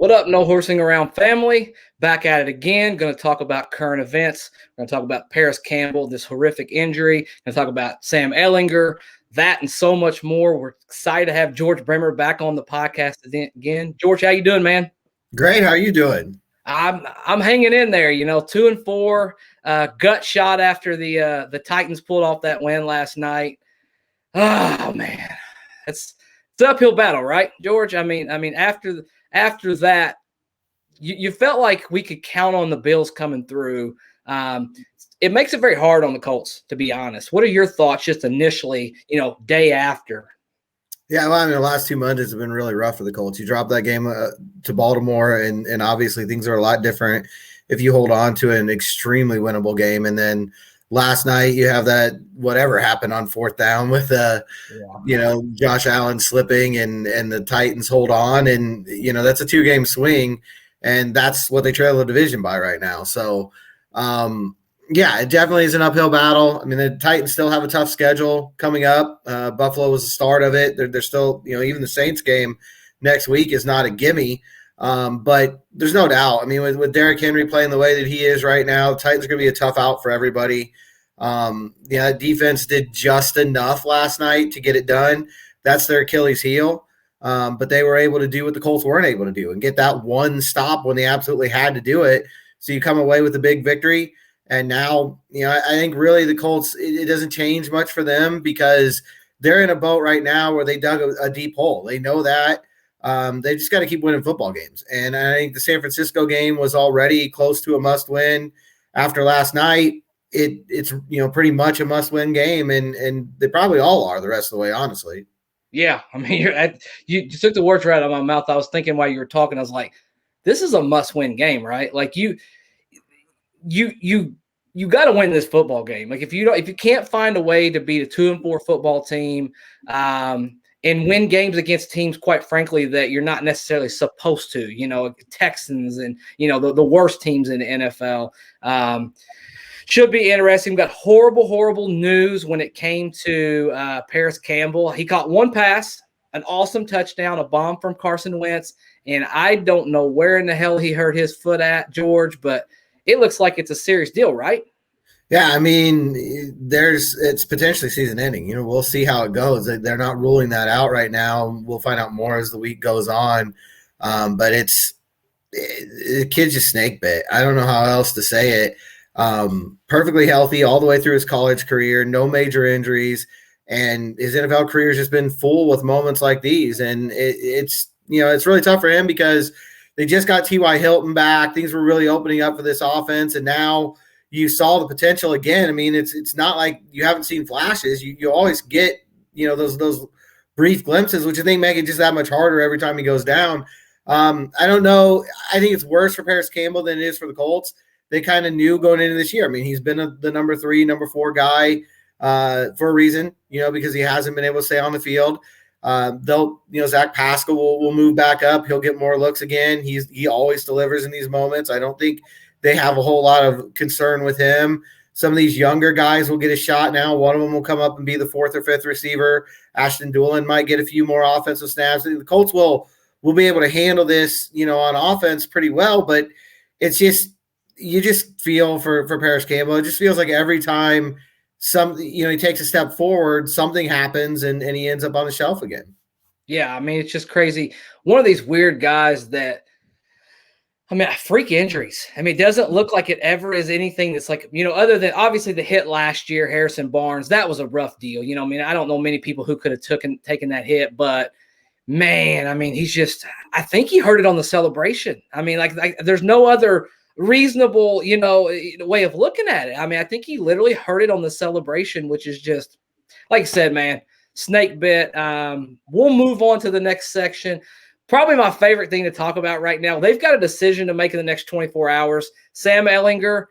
What up, No Horsing Around family? Back at it again. Going to talk about current events. We're going to talk about Paris Campbell, this horrific injury. Going to talk about Sam Ehlinger, that and so much more. We're excited to have George Bremer back on the podcast again. George, how you doing, man? Great. How are you doing? I'm hanging in there. 2-4. Gut shot after the Titans pulled off that win last night. Oh man, it's an uphill battle, right, George? I mean, after that, you felt like we could count on the Bills coming through. It makes it very hard on the Colts, to be honest. What are your thoughts just initially, day after? Yeah, well, the last 2 Mondays have been really rough for the Colts. You dropped that game to Baltimore, and obviously things are a lot different if you hold on to an extremely winnable game. And then last night you have that whatever happened on fourth down with Josh Allen slipping and the Titans hold on, and that's a 2-game swing, and that's what they trail the division by right now. So yeah, it definitely is an uphill battle. I mean, the Titans still have a tough schedule coming up. Buffalo was the start of it. They're still, even the Saints game next week is not a gimme. But there's no doubt. I mean, with Derrick Henry playing the way that he is right now, the Titans are going to be a tough out for everybody. Defense did just enough last night to get it done. That's their Achilles heel. But they were able to do what the Colts weren't able to do and get that one stop when they absolutely had to do it. So you come away with a big victory. And now, I think really the Colts, it doesn't change much for them because they're in a boat right now where they dug a deep hole. They know that. They just got to keep winning football games. And I think the San Francisco game was already close to a must-win. After last night, it's pretty much a must-win game, and they probably all are the rest of the way, honestly. Yeah, I mean, you took the words right out of my mouth. I was thinking while you were talking, I was like, this is a must-win game, right? Like you got to win this football game. Like if you can't find a way to beat a 2-4 football team and win games against teams, quite frankly, that you're not necessarily supposed to, Texans and, the worst teams in the NFL, should be interesting. We've got horrible news when it came to Paris Campbell. He caught one pass, an awesome touchdown, a bomb from Carson Wentz. And I don't know where in the hell he hurt his foot at, George, but it looks like it's a serious deal, right? Yeah, I mean, it's potentially season ending. We'll see how it goes. They're not ruling that out right now. We'll find out more as the week goes on. But the kid's just snake bit. I don't know how else to say it. Perfectly healthy all the way through his college career, no major injuries, and his NFL career has just been full with moments like these. And it's really tough for him because they just got T.Y. Hilton back. Things were really opening up for this offense, and now you saw the potential again. I mean, it's not like you haven't seen flashes. You always get those brief glimpses, which I think make it just that much harder every time he goes down. I don't know. I think it's worse for Paris Campbell than it is for the Colts. They kind of knew going into this year. I mean, he's been the number 3, number 4 guy for a reason, because he hasn't been able to stay on the field. Zach Pascal will move back up. He'll get more looks again. He always delivers in these moments. I don't think they have a whole lot of concern with him. Some of these younger guys will get a shot now. One of them will come up and be the 4th or 5th receiver. Ashton Doolin might get a few more offensive snaps. The Colts will be able to handle this, on offense pretty well, but it's just you just feel for Paris Campbell. It just feels like every time he takes a step forward, something happens and he ends up on the shelf again. Yeah, I mean, it's just crazy. One of these weird guys that, freak injuries. It doesn't look like it ever is anything that's like, other than obviously the hit last year, Harrison Barnes, that was a rough deal. I don't know many people who could have taken that hit, but man, he's just, I think he hurt it on the celebration. Like there's no other reasonable, way of looking at it. I think he literally hurt it on the celebration, which is just, like I said, man, snake bit. We'll move on to the next section. Probably my favorite thing to talk about right now. They've got a decision to make in the next 24 hours. Sam Ehlinger,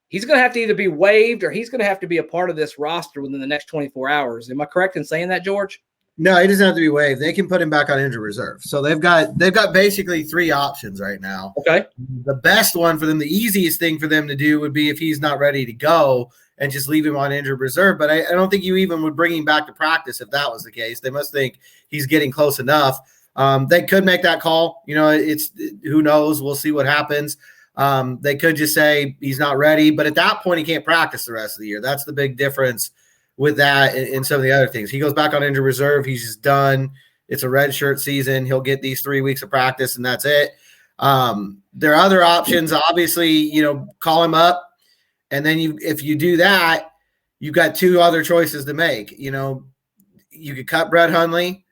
he's going to have to either be waived or he's going to have to be a part of this roster within the next 24 hours. Am I correct in saying that, George? No, he doesn't have to be waived. They can put him back on injured reserve. So they've got basically 3 options right now. Okay. The best one for them, the easiest thing for them to do would be if he's not ready to go and just leave him on injured reserve. But I don't think you even would bring him back to practice if that was the case. They must think he's getting close enough. They could make that call. It's who knows. We'll see what happens. They could just say he's not ready, but at that point, he can't practice the rest of the year. That's the big difference with that and some of the other things. He goes back on injured reserve. He's just done. It's a red shirt season. He'll get these 3 weeks of practice, and that's it. There are other options. Obviously, call him up, and then if you do that, you've got two other choices to make. You could cut Brett Hundley.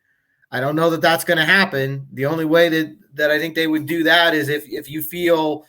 I don't know that that's going to happen. The only way that I think they would do that is if you feel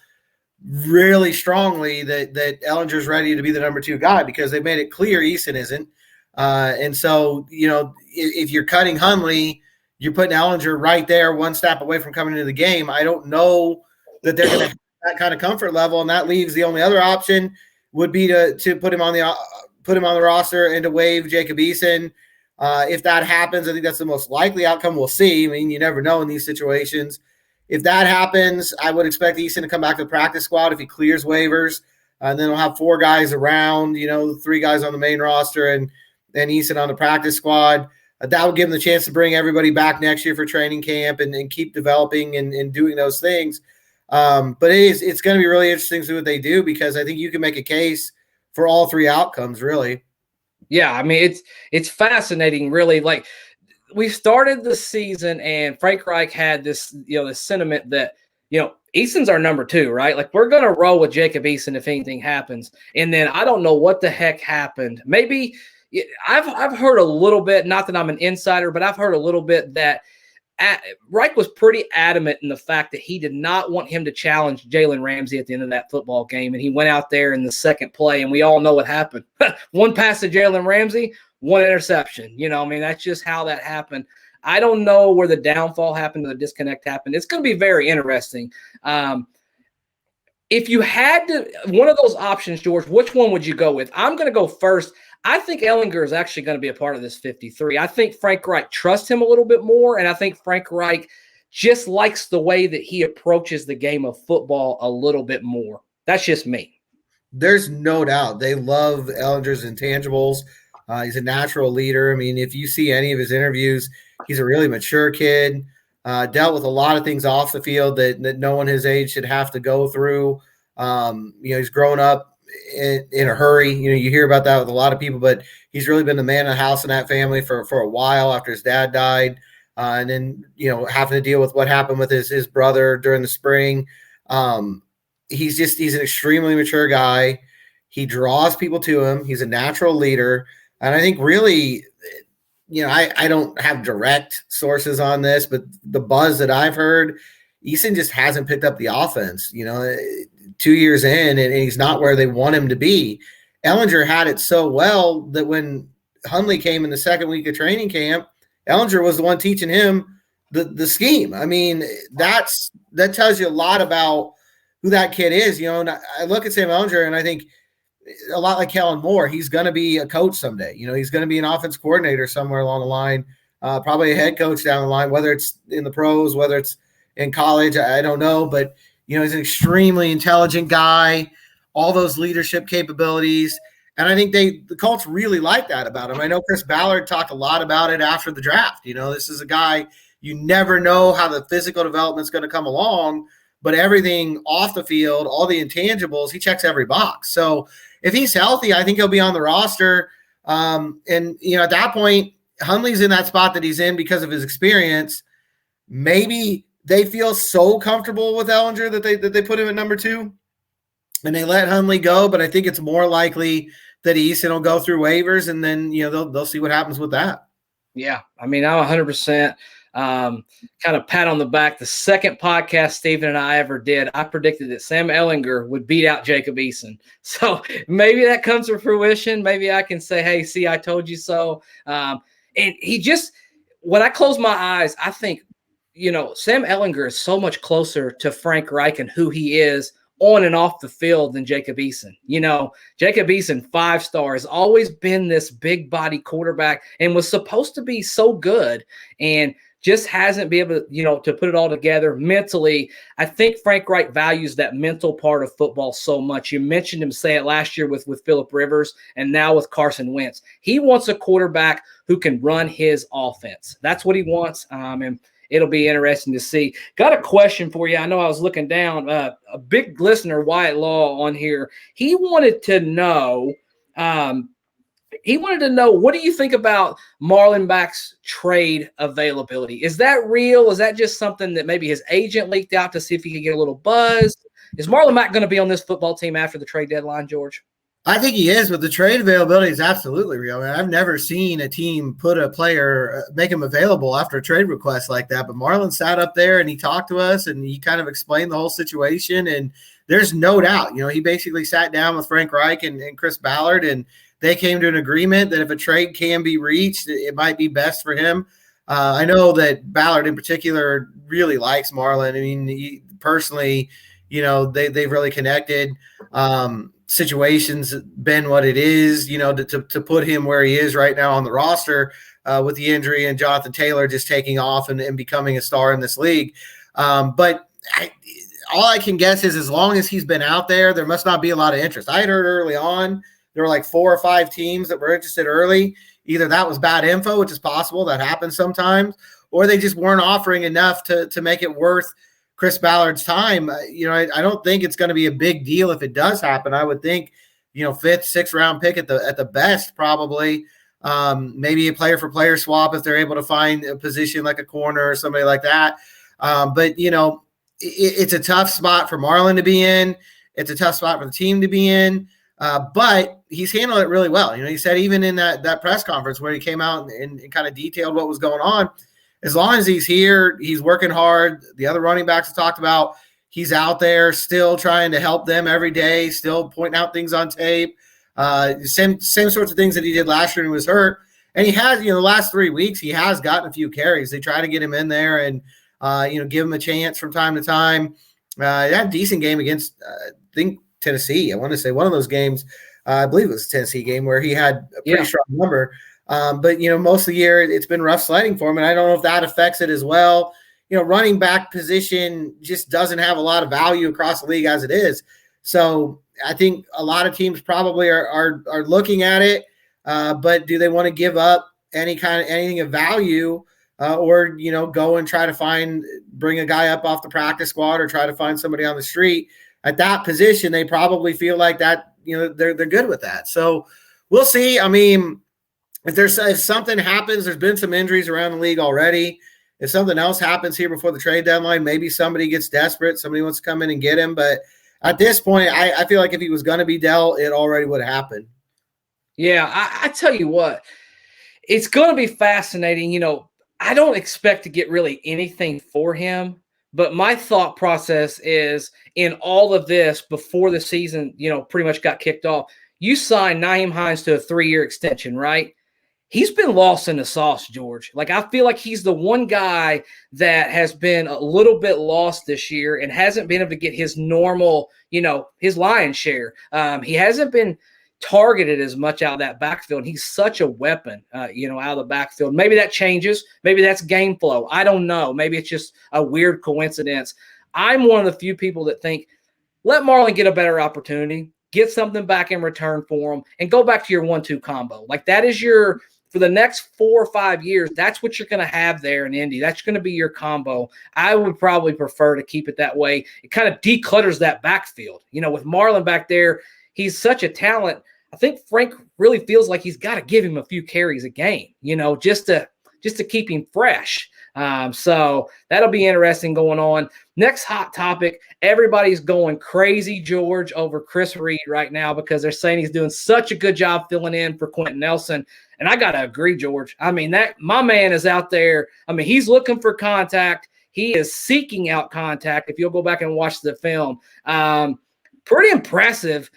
really strongly that Ehlinger's ready to be the number 2 guy, because they made it clear Eason isn't. And so, if you're cutting Hundley, you're putting Ehlinger right there, one step away from coming into the game. I don't know that they're going to have that kind of comfort level, and that leaves the only other option would be to put him on the roster and to waive Jacob Eason. If that happens, I think that's the most likely outcome. We'll see. I mean, you never know in these situations. If that happens, I would expect Eason to come back to the practice squad if he clears waivers. And then we'll have 4 guys around, 3 guys on the main roster and Eason on the practice squad. That would give them the chance to bring everybody back next year for training camp and keep developing and doing those things. But it's going to be really interesting to see what they do, because I think you can make a case for all 3 outcomes, really. Yeah, I mean, it's fascinating, really. Like, we started the season and Frank Reich had this, this sentiment that, Eason's our number 2, right? Like, we're going to roll with Jacob Eason if anything happens. And then I don't know what the heck happened. Maybe I've heard a little bit, not that I'm an insider, but I've heard a little bit that Reich was pretty adamant in the fact that he did not want him to challenge Jalen Ramsey at the end of that football game. And he went out there in the second play, and we all know what happened. 1 pass to Jalen Ramsey, 1 interception. That's just how that happened. I don't know where the downfall happened or the disconnect happened. It's going to be very interesting. If you had to, one of those options, George, which one would you go with? I'm going to go first. I think Ehlinger is actually going to be a part of this 53. I think Frank Reich trusts him a little bit more, and I think Frank Reich just likes the way that he approaches the game of football a little bit more. That's just me. There's no doubt. They love Ehlinger's intangibles. He's a natural leader. I mean, if you see any of his interviews, he's a really mature kid, dealt with a lot of things off the field that no one his age should have to go through. He's grown up in a hurry. You hear about that with a lot of people, but he's really been the man of the house in that family for a while after his dad died. And then, having to deal with what happened with his brother during the spring. He's an extremely mature guy. He draws people to him. He's a natural leader. And I think really, I don't have direct sources on this, but the buzz that I've heard, Eason just hasn't picked up the offense, 2 years in, and he's not where they want him to be. Ehlinger had it so well that when Hundley came in the second week of training camp, Ehlinger was the one teaching him the scheme. I mean, that tells you a lot about who that kid is. And I look at Sam Ehlinger and I think a lot like Kellen Moore, he's going to be a coach someday. He's going to be an offense coordinator somewhere along the line, probably a head coach down the line, whether it's in the pros, whether it's in college, I don't know, but he's an extremely intelligent guy, all those leadership capabilities. And I think the Colts really like that about him. I know Chris Ballard talked a lot about it after the draft. This is a guy, you never know how the physical development is going to come along, but everything off the field, all the intangibles, he checks every box. So if he's healthy, I think he'll be on the roster. And at that point, Hundley's in that spot that he's in because of his experience. Maybe they feel so comfortable with Ehlinger that they put him at number 2 and they let Hundley go. But I think it's more likely that Eason will go through waivers, and then, they'll see what happens with that. Yeah. I mean, I'm 100% kind of pat on the back. The second podcast Stephen and I ever did, I predicted that Sam Ehlinger would beat out Jacob Eason. So maybe that comes to fruition. Maybe I can say, hey, see, I told you so. And he just, when I close my eyes, I think, Sam Ehlinger is so much closer to Frank Reich and who he is on and off the field than Jacob Eason. Jacob Eason, 5-star, has always been this big body quarterback and was supposed to be so good and just hasn't been able to, to put it all together mentally. I think Frank Reich values that mental part of football so much. You mentioned him say it last year with Phillip Rivers and now with Carson Wentz. He wants a quarterback who can run his offense. That's what he wants. And it'll be interesting to see. Got a question for you. I know I was looking down. A big listener, Wyatt Law, on here. He wanted to know. What do you think about Marlon Mack's trade availability? Is that real? Is that just something that maybe his agent leaked out to see if he could get a little buzz? Is Marlon Mack going to be on this football team after the trade deadline, George? I think he is, but the trade availability is absolutely real. I mean, I've never seen a team put a player, make him available after a trade request like that. But Marlon sat up there and he talked to us and he kind of explained the whole situation. And there's no doubt, he basically sat down with Frank Reich and Chris Ballard, and they came to an agreement that if a trade can be reached, it might be best for him. I know that Ballard in particular really likes Marlon. I mean, personally, they've really connected. Situation's been what it is, to put him where he is right now on the roster with the injury and Jonathan Taylor just taking off and becoming a star in this league. But all I can guess is as long as he's been out there must not be a lot of interest. I had heard early on there were like 4 or 5 teams that were interested early. Either that was bad info, which is possible, that happens sometimes, or they just weren't offering enough to make it worth Chris Ballard's time. I don't think it's going to be a big deal if it does happen. I would think, 5th, 6th round pick at the best, probably. Maybe a player for player swap if they're able to find a position like a corner or somebody like that. But it's a tough spot for Marlon to be in. It's a tough spot for the team to be in. But he's handled it really well. He said even in that press conference where he came out and kind of detailed what was going on, as long as he's here, he's working hard. The other running backs have talked about, he's out there still trying to help them every day, still pointing out things on tape. Same sorts of things that he did last year when he was hurt. And he has, the last 3 weeks, he has gotten a few carries. They try to get him in there and, give him a chance from time to time. He had a decent game against, I think, Tennessee. I want to say one of those games, I believe it was a Tennessee game where he had a pretty strong number. But, most of the year it's been rough sledding for him, and I don't know if that affects it as well. Running back position just doesn't have a lot of value across the league as it is. So I think a lot of teams probably are looking at it, but do they want to give up anything of value or, go and try to bring a guy up off the practice squad or try to find somebody on the street at that position? They probably feel like that, they're good with that. So we'll see. I mean, if something happens, there's been some injuries around the league already. If something else happens here before the trade deadline, maybe somebody gets desperate. Somebody wants to come in and get him. But at this point, I feel like if he was going to be dealt, it already would have happened. Yeah, I tell you what, it's going to be fascinating. I don't expect to get really anything for him. But my thought process is in all of this before the season, pretty much got kicked off, you signed Nyheim Hines to a 3-year extension, right? He's been lost in the sauce, George. Like, I feel like he's the one guy that has been a little bit lost this year and hasn't been able to get his normal, his lion's share. He hasn't been targeted as much out of that backfield. He's such a weapon, out of the backfield. Maybe that changes. Maybe that's game flow. I don't know. Maybe it's just a weird coincidence. I'm one of the few people that think, let Marlon get a better opportunity, get something back in return for him, and go back to your 1-2 combo. Like, that is for the next 4 or 5 years, that's what you're going to have there in Indy. That's going to be your combo. I would probably prefer to keep it that way. It kind of declutters that backfield. With Marlon back there, he's such a talent. I think Frank really feels like he's got to give him a few carries a game, just to keep him fresh. So that'll be interesting going on. Next hot topic. Everybody's going crazy, George, over Chris Reed right now because they're saying he's doing such a good job filling in for Quentin Nelson. And I got to agree, George. I mean, my man is out there. I mean, he's looking for contact. He is seeking out contact. If you'll go back and watch the film, pretty impressive.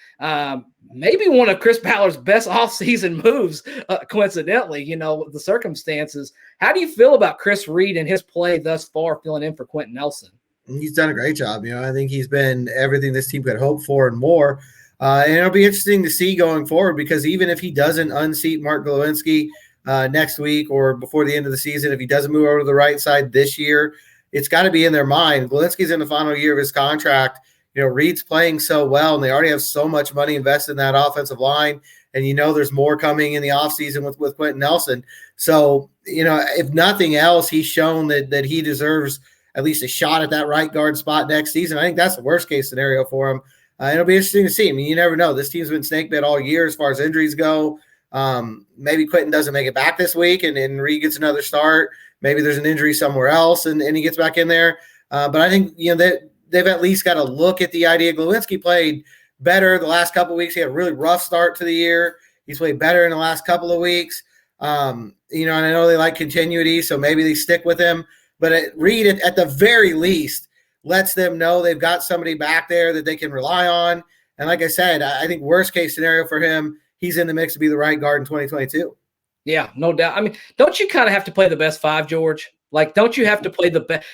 Maybe one of Chris Ballard's best offseason moves, coincidentally, the circumstances. How do you feel about Chris Reed and his play thus far filling in for Quentin Nelson? He's done a great job. I think he's been everything this team could hope for and more. And it'll be interesting to see going forward because even if he doesn't unseat Mark Glowinski next week or before the end of the season, if he doesn't move over to the right side this year, it's got to be in their mind. Glowinski's in the final year of his contract. Reed's playing so well, and they already have so much money invested in that offensive line. and there's more coming in the offseason with Quentin Nelson. So, if nothing else, he's shown that he deserves at least a shot at that right guard spot next season. I think that's the worst case scenario for him. It'll be interesting to see. I mean, you never know. This team's been snake bit all year as far as injuries go. Maybe Quentin doesn't make it back this week and Reed gets another start. Maybe there's an injury somewhere else and he gets back in there. But I think, they've at least got to look at the idea. Glowinski played better the last couple of weeks. He had a really rough start to the year. He's played better in the last couple of weeks. And I know they like continuity, so maybe they stick with him. But Reed, at the very least, lets them know they've got somebody back there that they can rely on. And like I said, I think worst case scenario for him, he's in the mix to be the right guard in 2022. Yeah, no doubt. I mean, don't you kind of have to play the best five, George? Like, don't you have to play the best,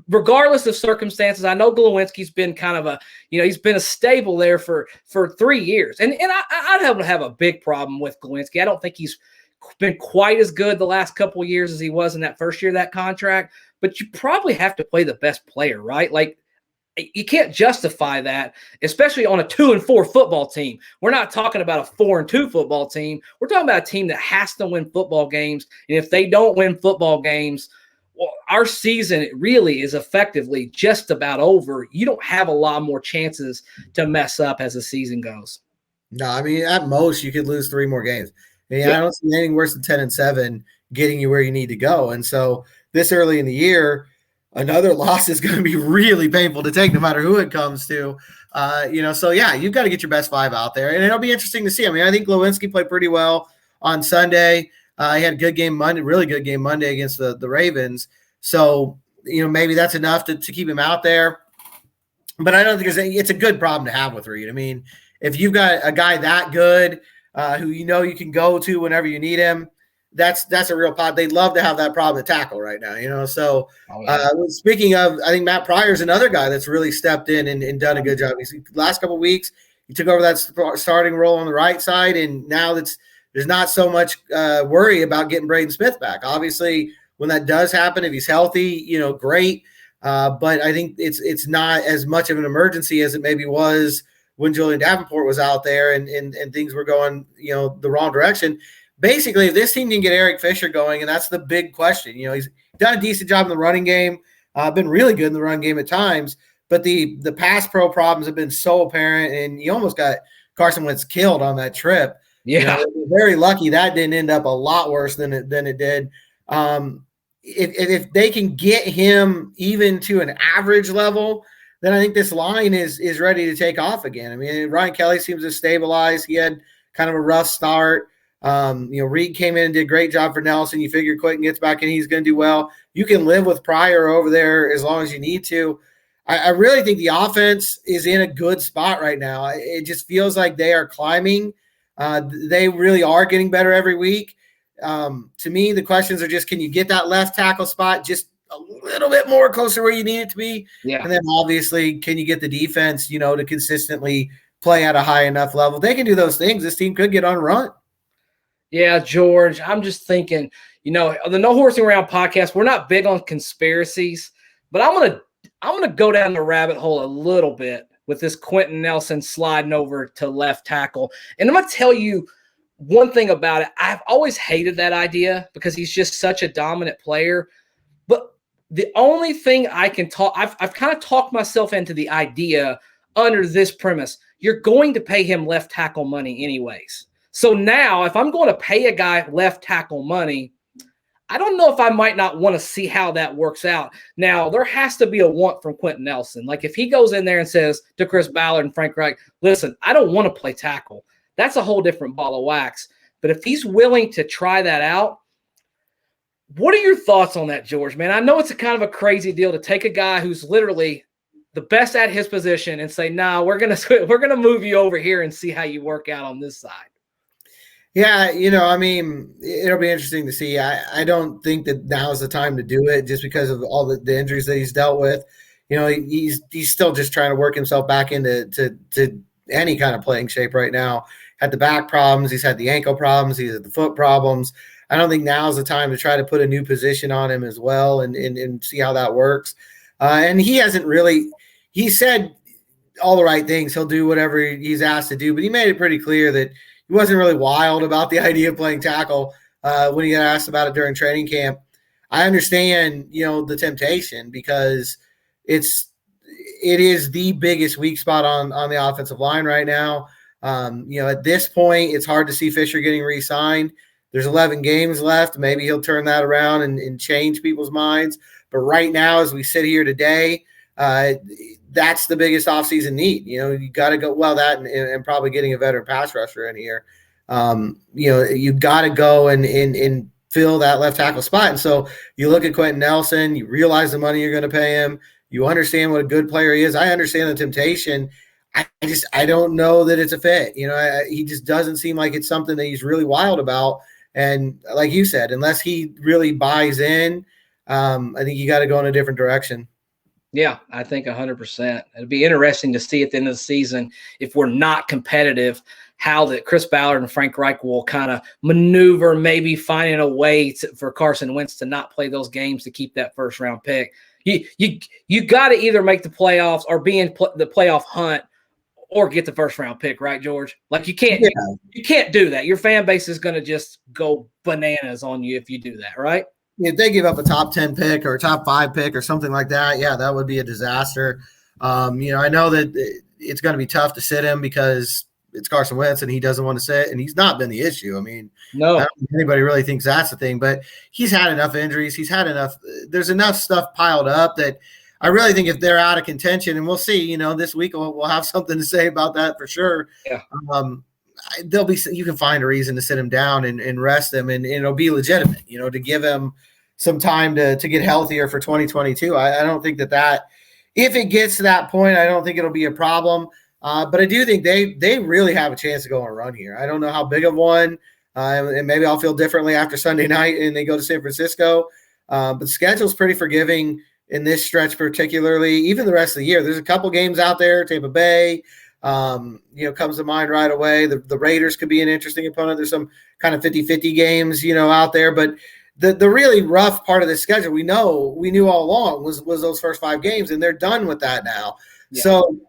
regardless of circumstances? I know Glowinski's been kind of he's been a stable there for 3 years. And I'd have a big problem with Glowinski. I don't think he's been quite as good the last couple of years as he was in that first year of that contract, but you probably have to play the best player, right? Like, you can't justify that, especially on a 2-4 football team. We're not talking about a 4-2 football team. We're talking about a team that has to win football games. And if they don't win football games, well, our season really is effectively just about over. You don't have a lot more chances to mess up as the season goes. No, I mean, at most you could lose 3 more games. I mean, I don't see anything worse than 10-7 getting you where you need to go. And so this early in the year, another loss is going to be really painful to take no matter who it comes to. So yeah, you've got to get your best 5 out there. And it'll be interesting to see. I mean, I think Glowinski played pretty well on Sunday. He had a good game Monday, really good game Monday against the Ravens. So, maybe that's enough to keep him out there. But I don't think it's a good problem to have with Reed. I mean, if you've got a guy that good who you can go to whenever you need him, that's a real pod. They'd love to have that problem to tackle right now, So speaking of, I think Matt Pryor's another guy that's really stepped in and done a good job. Last couple of weeks, he took over that starting role on the right side, and now there's not so much worry about getting Braden Smith back. Obviously, when that does happen, if he's healthy, great. But I think it's not as much of an emergency as it maybe was when Julian Davenport was out there and things were going, the wrong direction. Basically, if this team can get Eric Fisher going, and that's the big question. He's done a decent job in the running game, been really good in the run game at times, but the pass pro problems have been so apparent, and you almost got Carson Wentz killed on that trip. Yeah, very lucky that didn't end up a lot worse than it did. If they can get him even to an average level, then I think this line is ready to take off again. I mean, Ryan Kelly seems to stabilize. He had kind of a rough start. Reed came in and did a great job for Nelson. You figure Quentin gets back and he's going to do well. You can live with Pryor over there as long as you need to. I really think the offense is in a good spot right now. It just feels like they are climbing. They really are getting better every week. To me, the questions are just, can you get that left tackle spot just a little bit more closer where you need it to be? Yeah. And then obviously, can you get the defense, to consistently play at a high enough level? If they can do those things, this team could get on a run. Yeah, George, I'm just thinking, the No Horsing Around podcast, we're not big on conspiracies, but I'm gonna go down the rabbit hole a little bit with this Quentin Nelson sliding over to left tackle. And I'm gonna tell you one thing about it. I've always hated that idea because he's just such a dominant player. But the only thing I can talk, I've kind of talked myself into the idea under this premise. You're going to pay him left tackle money anyways. So now if I'm going to pay a guy left tackle money, I don't know if I might not want to see how that works out. Now, there has to be a want from Quentin Nelson. Like if he goes in there and says to Chris Ballard and Frank Reich, listen, I don't want to play tackle. That's a whole different ball of wax. But if he's willing to try that out, what are your thoughts on that, George, man? I know it's a kind of a crazy deal to take a guy who's literally the best at his position and say, nah, we're gonna move you over here and see how you work out on this side. Yeah, I mean, it'll be interesting to see. I don't think that now is the time to do it just because of all the injuries that he's dealt with. He's still just trying to work himself back into any kind of playing shape right now. Had the back problems. He's had the ankle problems. He's had the foot problems. I don't think now is the time to try to put a new position on him as well and see how that works. And he hasn't really – he said all the right things. He'll do whatever he's asked to do, but he made it pretty clear that wasn't really wild about the idea of playing tackle when he got asked about it during training camp. I understand, the temptation because it is the biggest weak spot on the offensive line right now. At this point, it's hard to see Fisher getting re-signed. There's 11 games left. Maybe he'll turn that around and change people's minds. But right now, as we sit here today, that's the biggest offseason need. You got to go, that and probably getting a veteran pass rusher in here. You got to go and fill that left tackle spot. And so you look at Quentin Nelson, you realize the money you're going to pay him. You understand what a good player he is. I understand the temptation. I don't know that it's a fit. He just doesn't seem like it's something that he's really wild about. And like you said, unless he really buys in, I think you got to go in a different direction. Yeah, I think 100%. It'd be interesting to see at the end of the season, if we're not competitive, how that Chris Ballard and Frank Reich will kind of maneuver, maybe finding a way for Carson Wentz to not play those games to keep that first round pick. You got to either make the playoffs or be in the playoff hunt or get the first round pick, right, George? Like you can't do that. Your fan base is going to just go bananas on you if you do that, right? If they give up a top 10 pick or a top 5 pick or something like that, yeah, that would be a disaster. I know that it's going to be tough to sit him because it's Carson Wentz and he doesn't want to sit, and he's not been the issue. I mean, no, I don't think anybody really thinks that's the thing, but he's had enough injuries. He's had enough. There's enough stuff piled up that I really think if they're out of contention, and we'll see, this week we'll have something to say about that for sure. Yeah. You can find a reason to sit him down and rest him, and it'll be legitimate, to give him some time to get healthier for 2022. I don't think that if it gets to that point, I don't think it'll be a problem. But I do think they really have a chance to go on a run here. I don't know how big of one, and maybe I'll feel differently after Sunday night and they go to San Francisco. But the schedule's pretty forgiving in this stretch, particularly, even the rest of the year. There's a couple games out there, Tampa Bay, comes to mind right away. The Raiders could be an interesting opponent. There's some kind of 50-50 games, out there. But the really rough part of the schedule, we knew all along was those first 5 games, and they're done with that now. Yeah. So,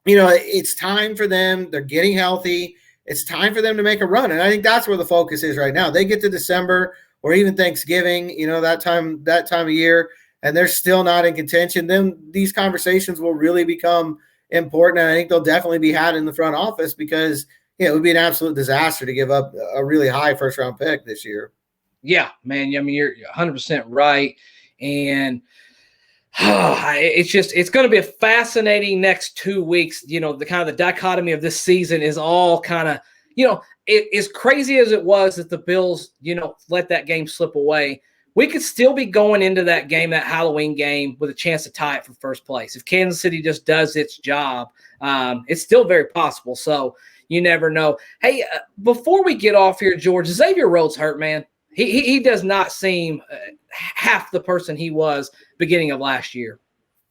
it's time for them. They're getting healthy. It's time for them to make a run. And I think that's where the focus is right now. They get to December or even Thanksgiving, that time of year, and they're still not in contention. Then these conversations will really become important. And I think they'll definitely be had in the front office because it would be an absolute disaster to give up a really high first round pick this year. Yeah, man. I mean, you're 100% right. And it's going to be a fascinating next 2 weeks. The kind of the dichotomy of this season is all kind of, as crazy as it was that the Bills, let that game slip away. We could still be going into that game, that Halloween game, with a chance to tie it for first place. If Kansas City just does its job, it's still very possible. So you never know. Hey, before we get off here, George, Xavier Rhodes hurt, man. He does not seem half the person he was beginning of last year.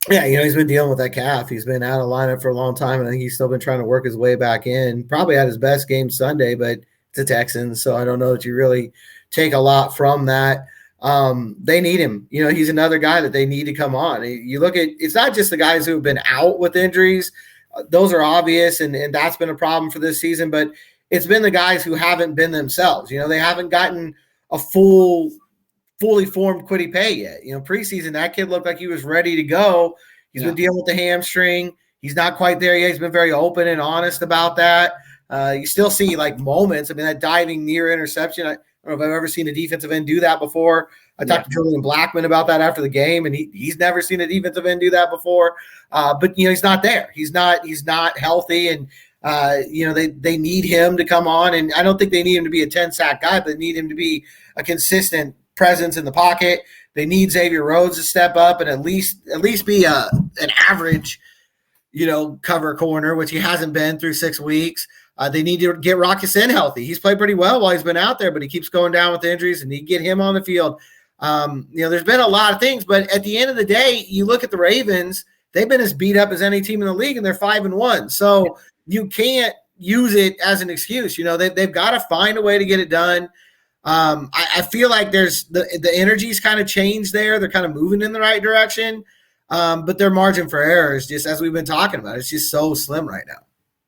Yeah, he's been dealing with that calf. He's been out of lineup for a long time, and I think he's still been trying to work his way back in. Probably had his best game Sunday, but it's the Texans, so I don't know that you really take a lot from that. They need him. He's another guy that they need to come on. You look at – it's not just the guys who have been out with injuries. Those are obvious, and that's been a problem for this season, but it's been the guys who haven't been themselves. They haven't gotten – a fully formed Kwity Paye yet. Preseason, that kid looked like he was ready to go. He's been dealing with the hamstring. He's not quite there yet. He's been very open and honest about that. You still see moments. I mean, that diving near interception. I don't know if I've ever seen a defensive end do that before. I talked to Julian Blackmon about that after the game, and he's never seen a defensive end do that before. But he's not there. He's not healthy, and they need him to come on. And I don't think they need him to be a 10-sack guy, but they need him to be a consistent presence in the pocket. They need Xavier Rhodes to step up and at least be an average, cover corner, which he hasn't been through 6 weeks. They need to get Rock Ya-Sin healthy. He's played pretty well while he's been out there, but he keeps going down with injuries, and need to get him on the field. There's been a lot of things, but at the end of the day, you look at the Ravens, they've been as beat up as any team in the league, and they're 5-1. So you can't use it as an excuse. They've got to find a way to get it done. I feel like there's the energy's kind of changed there. They're kind of moving in the right direction. But their margin for error is just, as we've been talking about, it's just so slim right now.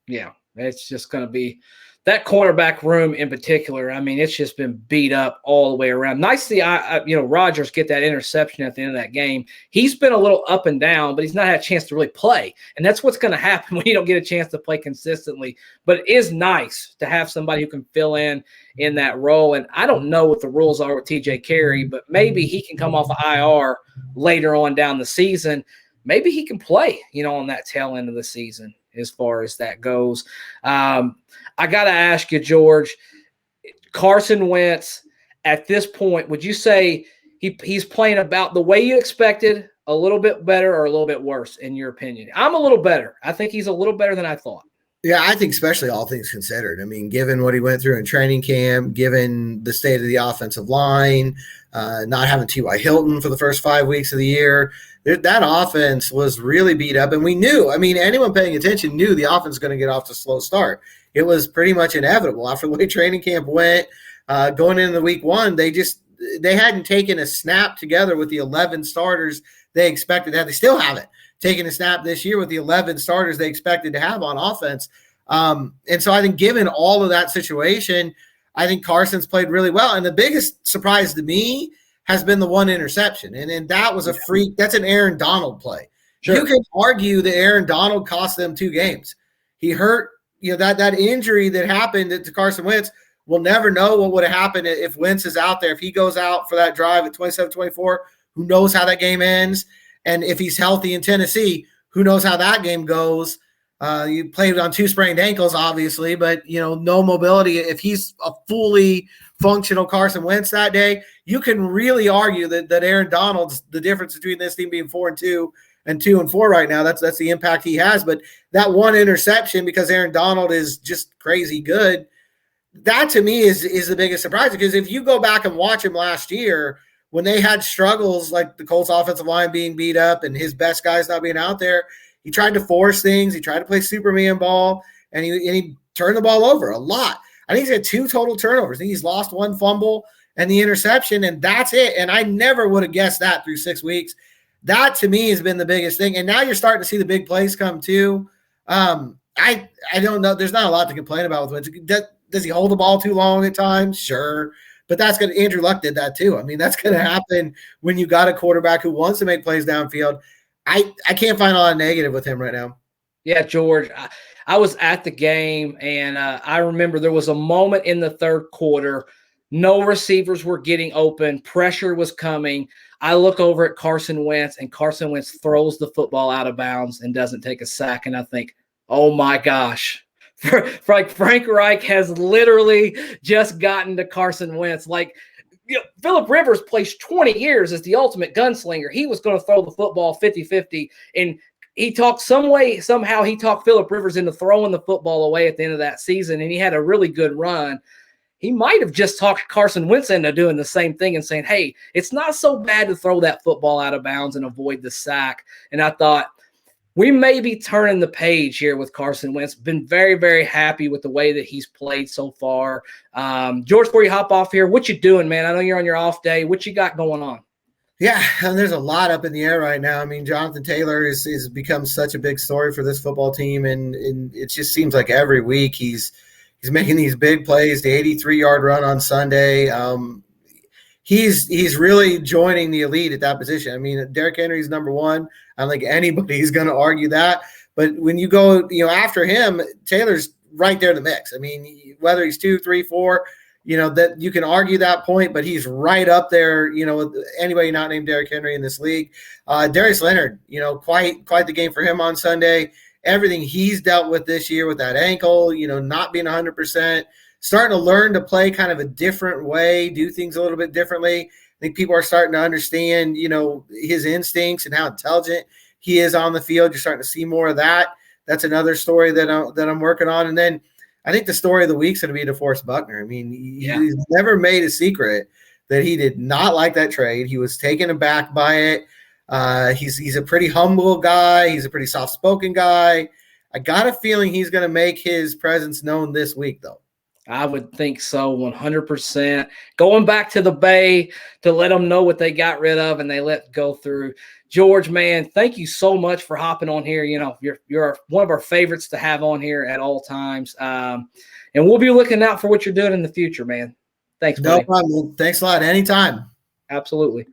Yeah, it's just going to be that cornerback room in particular, I mean, it's just been beat up all the way around. Nice to see, Rodgers get that interception at the end of that game. He's been a little up and down, but he's not had a chance to really play. And that's what's going to happen when you don't get a chance to play consistently. But it is nice to have somebody who can fill in that role. And I don't know what the rules are with TJ Carey, but maybe he can come off of IR later on down the season. Maybe he can play, on that tail end of the season as far as that goes. I got to ask you, George, Carson Wentz, at this point, would you say he's playing about the way you expected, a little bit better or a little bit worse, in your opinion? I'm a little better. I think he's a little better than I thought. Yeah, I think especially all things considered. I mean, given what he went through in training camp, given the state of the offensive line, not having T.Y. Hilton for the first 5 weeks of the year, that offense was really beat up. And we knew, anyone paying attention knew the offense was going to get off to a slow start. It was pretty much inevitable. After the way training camp went, going into week one, they hadn't taken a snap together with the 11 starters they expected to have. They still haven't taken a snap this year with the 11 starters they expected to have on offense. And so I think given all of that situation, I think Carson's played really well. And the biggest surprise to me has been the one interception. And that was a freak. That's an Aaron Donald play. Sure. You can argue that Aaron Donald cost them 2 games. He hurt, that injury that happened to Carson Wentz. We'll never know what would have happened if Wentz is out there. If he goes out for that drive at 27-24, who knows how that game ends? And if he's healthy in Tennessee, who knows how that game goes? You played on 2 sprained ankles, obviously, but, no mobility. If he's a fully functional Carson Wentz that day, you can really argue that Aaron Donald's the difference between this team being 4-2 and 2-4 right now. That's the impact he has. But that one interception, because Aaron Donald is just crazy good, that to me is the biggest surprise. Because if you go back and watch him last year, when they had struggles like the Colts offensive line being beat up and his best guys not being out there, he tried to force things. He tried to play Superman ball, and he turned the ball over a lot. I think he's had 2 total turnovers. I think he's lost 1 fumble and the interception, and that's it. And I never would have guessed that through 6 weeks. That to me has been the biggest thing. And now you're starting to see the big plays come too. I don't know. There's not a lot to complain about with Wentz. Does he hold the ball too long at times? Sure. But that's good. Andrew Luck did that too. That's going to happen when you got a quarterback who wants to make plays downfield. I can't find a lot of negative with him right now. Yeah, George, I was at the game, and I remember there was a moment in the third quarter. No receivers were getting open. Pressure was coming. I look over at Carson Wentz, and Carson Wentz throws the football out of bounds and doesn't take a sack. And I think, oh, my gosh. Frank Reich has literally just gotten to Carson Wentz. Phillip Rivers placed 20 years as the ultimate gunslinger. He was going to throw the football 50-50, and somehow he talked Phillip Rivers into throwing the football away at the end of that season, and he had a really good run. He might have just talked Carson Wentz into doing the same thing and saying, hey, it's not so bad to throw that football out of bounds and avoid the sack. And I thought, we may be turning the page here with Carson Wentz. Been very, very happy with the way that he's played so far. George, before you hop off here, what you doing, man? I know you're on your off day. What you got going on? Yeah, and there's a lot up in the air right now. Jonathan Taylor is become such a big story for this football team, and it just seems like every week he's making these big plays. The 83-yard run on Sunday. He's really joining the elite at that position. Derrick Henry's number 1. I don't think anybody's going to argue that. But when you go, after him, Taylor's right there in the mix. Whether he's 2, 3, 4, that you can argue that point, but he's right up there, with anybody not named Derrick Henry in this league. Darius Leonard, quite the game for him on Sunday. Everything he's dealt with this year with that ankle, not being 100%. Starting to learn to play kind of a different way, do things a little bit differently. I think people are starting to understand, his instincts and how intelligent he is on the field. You're starting to see more of that. That's another story that I'm working on. And then I think the story of the week is going to be DeForest Buckner. He's never made a secret that he did not like that trade. He was taken aback by it. He's a pretty humble guy. He's a pretty soft-spoken guy. I got a feeling he's going to make his presence known this week, though. I would think so, 100%. Going back to the Bay to let them know what they got rid of and they let go through. George, man, thank you so much for hopping on here. You're one of our favorites to have on here at all times. And And we'll be looking out for what you're doing in the future, man. Thanks, buddy. No problem. Thanks a lot. Anytime. Absolutely.